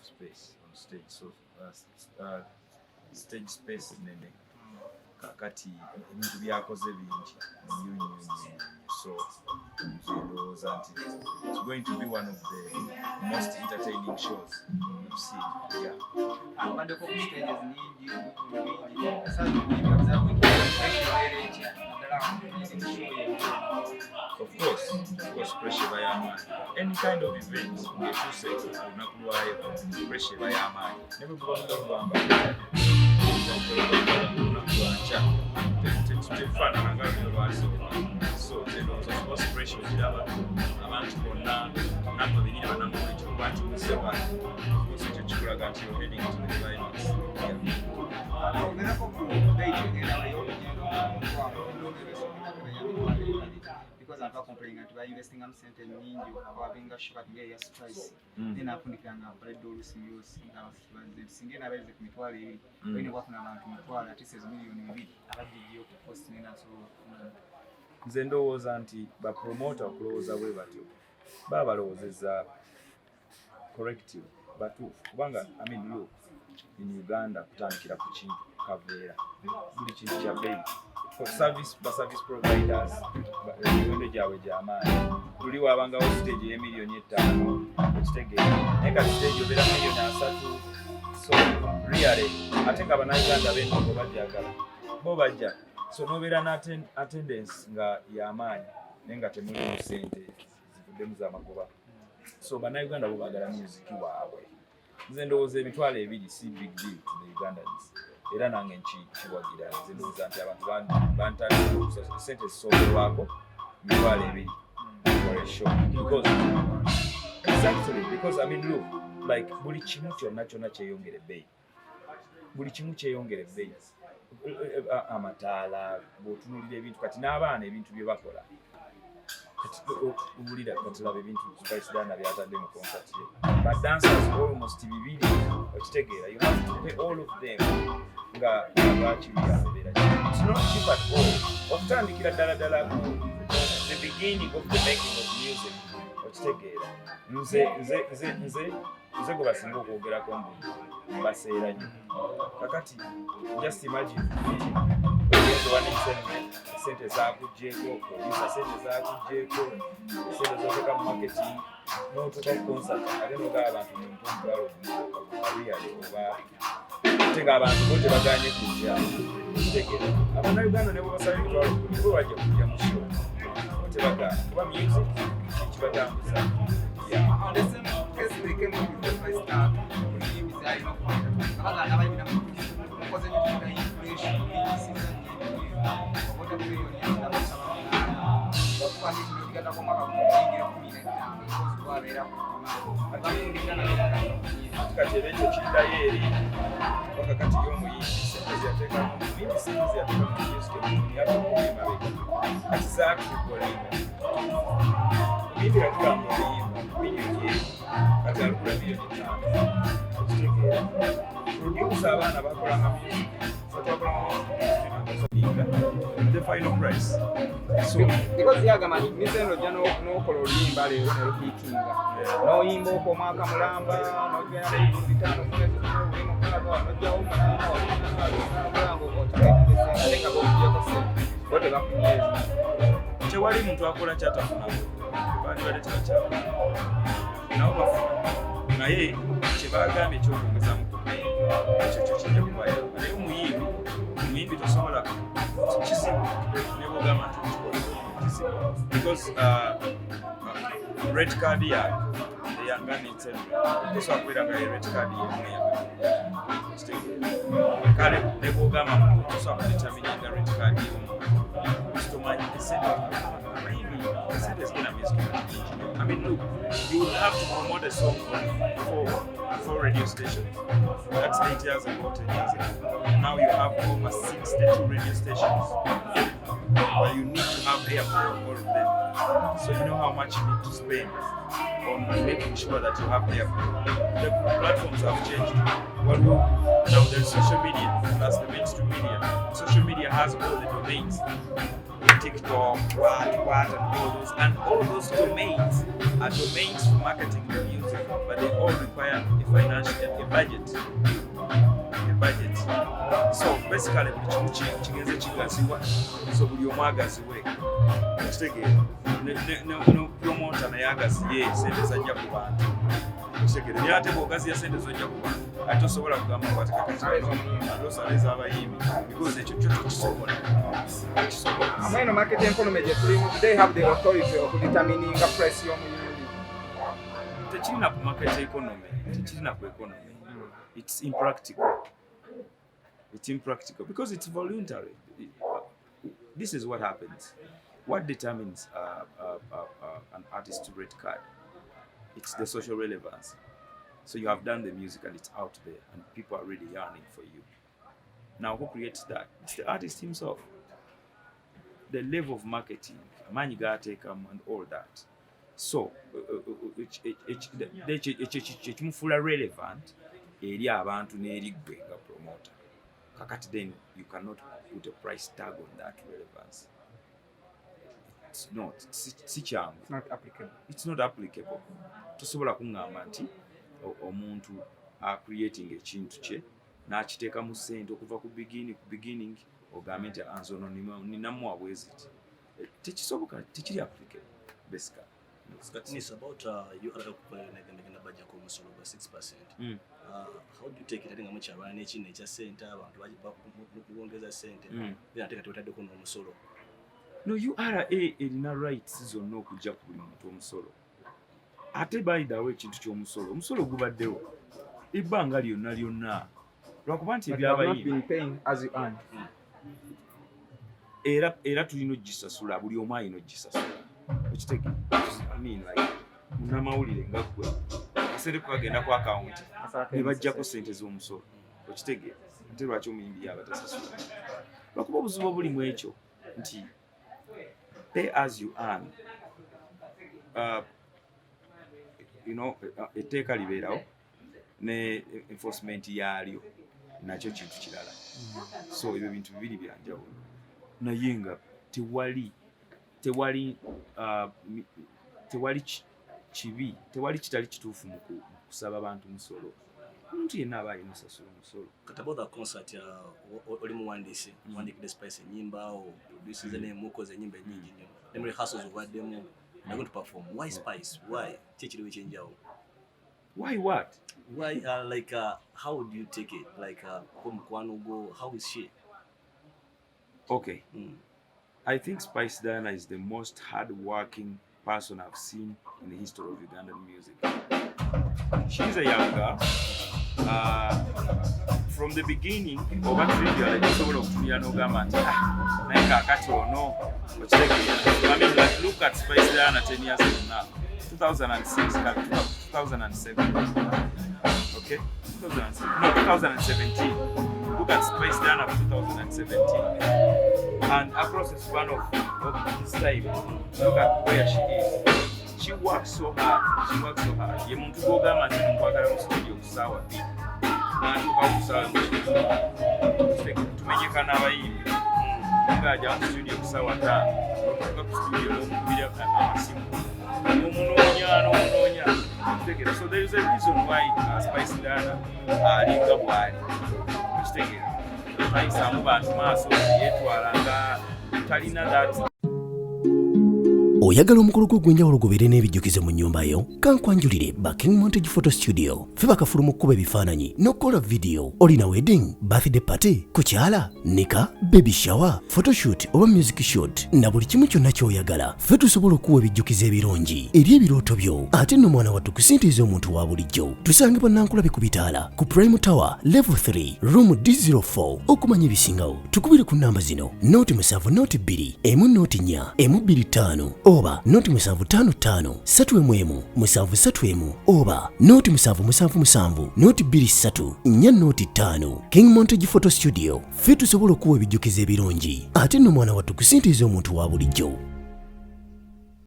space on stage, so stage space nene kakati ebintu byakoze bingi so ndowooza nti it's going to be one of the most entertaining shows you've seen. Abadde ko stages nyingi Of course, pressure by Yama. Any kind of event, get you say, not pressure by Yama. Never go to the Bwamwe. Fun and so there was of course pressure with our amount of not the need and to want to say one. So to chura got you heading to the climax. Because I'm complaining about investing am center nyingi ababenga shaka ya price then afundikanga bread dollars news ngabazibaze singena abaze ku mitwalo ebiri bene bafuna abantu mitwalo ati 6 million ebiri abagiye ku post nena so nze ndowooza nti ba promoter okulowooza bwe batyo babalowozeza corrective batuufu kubanga look in Uganda kutandikira ku kintu kaveera buli kintu kya bei for service providers emiwendo gyabwe gy'amaanyi tuli wabangawo stage ye miliyoni 5 ekitegeera naye kati stage obeera miliyoni 3 so really ate nga bannayuganda b'ennogo bagyagala bo bajja so nobeera na attendance nga y'amaanyi naye nga temulimu ssente zivuddemu z'amagoba so bannayuganda bo baagala music waabwe nze ndowooza emitwalo ebiri si big deal to the Ugandans era nange nkiwagira nze ndowooza nti abantu bantandika ssente zisoberwako mitwalo ebiri for a show because look like buli kimu kyonna kyeyongere ebbeeyi buli kimu kyeyongere ebbeeyi amataala bw'otunuulira ebintu kati n'abaana ebintu bye bakola ubulira katulaba ebintu Spice Dana byatadde mu concert ye but dancers almost bibiri okitegeera you have to pay all of them nga abakibyabera it's not cheap at all okutandikira ddala the beginning of the making of music okitegeera nze gwe basinga okwogerako mbaseera nnyo kakati just imagine sente zakugyeko producer sente zakugyeko sente zotoka mu marketing n'otoka ku concert ate n'ogaba abantu mu ntondwalo really oba ate ng'abantu bo tebaganye kujja tegera abannayuganda ne bwe basaba emitwalo bo bajja kujja mu show bo tebagaana kuba music kibatambuza kati ebekyo kiddayo eri wakakati y'omuyimbi sente ziyateekamu muyimbi sente ziyateeka mu music yabakulimabega kati zaakikolinga omuyimbi yatula mu luyimba miliyoni eri kati alukula miliyoni 5 okitegeera producer abaana bakolanga music the final price so because yagama misendo jano n'okola oluyimba leero ne lukiikinga n'oyimba okwo omwaka mulamba n'ogenda n'ebitano mwezi n'obulimu kulaga n'ojjawo tewali muntu akola kyatafuna bandibadde tebakyala nabo bafuna naye kyebagambye ekyokwongezamu ekyo kyo kijja kubayamba naye omuyimbi tosobola kisimu nebogamba nti kisimu because red card ya eyanga Nince tosobola kubeera nga red card kale nebogamba tosobola kudetermininga red card tomanyi look, you would have to promote a song for radio stations. That's 8 years ago, 10 years ago. Now you have over 62 radio stations. But you need to have airplay on all of them. So you know how much you need to spend on making sure that you have airplay. The platforms have changed. Now there's social media, that's the mainstream media. Social media has all the domains. TikTok, what, and all those domains are domains for marketing the music. but they all require a budget. So basically buli kimu kigenze kigazibwa, so buli omu agaziwe. Kitegeera no promoter naye agaziye sente zajja ku bantu. Kitegeera naye ate bw'ogaziya sente zojja ku bantu ate osobola kugamba kwati adosaleza abayimbi because ekyo kyo kisobola. Amweno market economy gye tulimu, they have the authority of determining the price y'omuyimbi. Tekirina ku market economy, tekirina ku economy. It's impractical. It's impractical because it's voluntary. This is what happens. What determines an artist's rate card? It's the social relevance. So you have done the music and it's out there and people are really yearning for you. Now who creates that? It's the artist himself. The level of marketing, manyigatekam and all that. So ekimufula relevant eri abantu n'eri gwe nga promoter. Kakati then you cannot put a price tag on that relevance. It's not. It's not applicable. It's not applicable. Tosobola kungamba nti omuntu creating ekintu kye n'akiteeka mu ssente okuva ku beginning ogambe nti anzono ninamuwa bweziti. Tekisoboka, tekiri applicable. Basically. It's about you are a Bajjo Kumusolo by 6%. How do you take it? I think I'm much around nature center, center. No, you are in a right season no kujja ku muntu omusolo. Ate by the way kintu ky'omusolo. Omusolo gubaddewo. Ibbanga lyonna. Lwakuba nti ebyabayimbi been paying as you earn. Era tulina ogisasula, buli omu alina ogisasula. Okitege. I mean like munamawulire nga gwe. Asere kwagenda ku account. Ne bajjako ssente z'omusolo. Okitege. Nti lwaki omuyimbi yabatasasula. Lwakuba obuzibu obuli mu ekyo nti pay as you earn. Etteeka libeerawo ne enforcement yaalyo nakyo kintu kirala. So ebyo bintu bibiri byanjawulo. Naye nga tewali kibi, tewali kitali kituufu mu kusaba abantu musolo. Omuntu yenna aba alina osasula omusolo. Kati about the concert oli muwandiisi wandikidde Spice ennyimba o produces mukoze ennyimba ennyingi nnyo. Ne rehearsals obaddemu they're going to perform. Why Spice? Why? Kikiriwo ekyenjawulo. Why what? Why how would you take it? Like mukwano go, how is she? Okay. I think Spice Diana is the most hard-working person I've seen in the history of Ugandan music. She's a young girl. From the beginning, over trivial, I just sort of I mean, like, look at Spice Diana 10 years ago now. 2006, 2007. Okay? 2007. No, 2017. Look at Spice Diana of 2017. And across the span of this time, look at where she is. She works so hard. Ye muntu gogamba nti nkwagala mu studio kusaawa bbiri. N'atuuka ku kusaawa mu tumenyeka n'abayimbi. Ng'ajja mu studio kusaawa 5. N'otuuka ku studio n'okubira amasimu. N'omunoonya. So there is a reason why Spice Diana alinga bw'ali. Okitegeera. Ayisaamu bantu maaso yeetwala nga talina that. Oyagala omukolo gw'enjawulo gubeere n'ebijjukize mu nnyumba yo? Kankwanjulire ba King Montage Photo Studio. Ffe bakafulu mu kkuba ebifaananyi n'okukola video. Olina wedding, birthday party, kukyala, nika, baby shower, photoshoot oba music shoot na buli kimu kyonna ky'oyagala. Ffe tusobola okuwa ebijjukize ebirungi eri ebirooto byo. Ate nno mwana wattu kusintiiza omuntu wa bulijjo. Tusange Bannankulabe ku Bitaala ku Prime Tower Level 3 Room D04. Okumanya ebisingawo tukubire ku nnamba zino: 0702 104 125 oba 0755 311 731 oba 0777 223 405. King Montage Photo Studio. Ffe tusobola okuwa ebijjukize ebirungi ate nno mwana wattu kusintiiza omuntu wa bulijjo.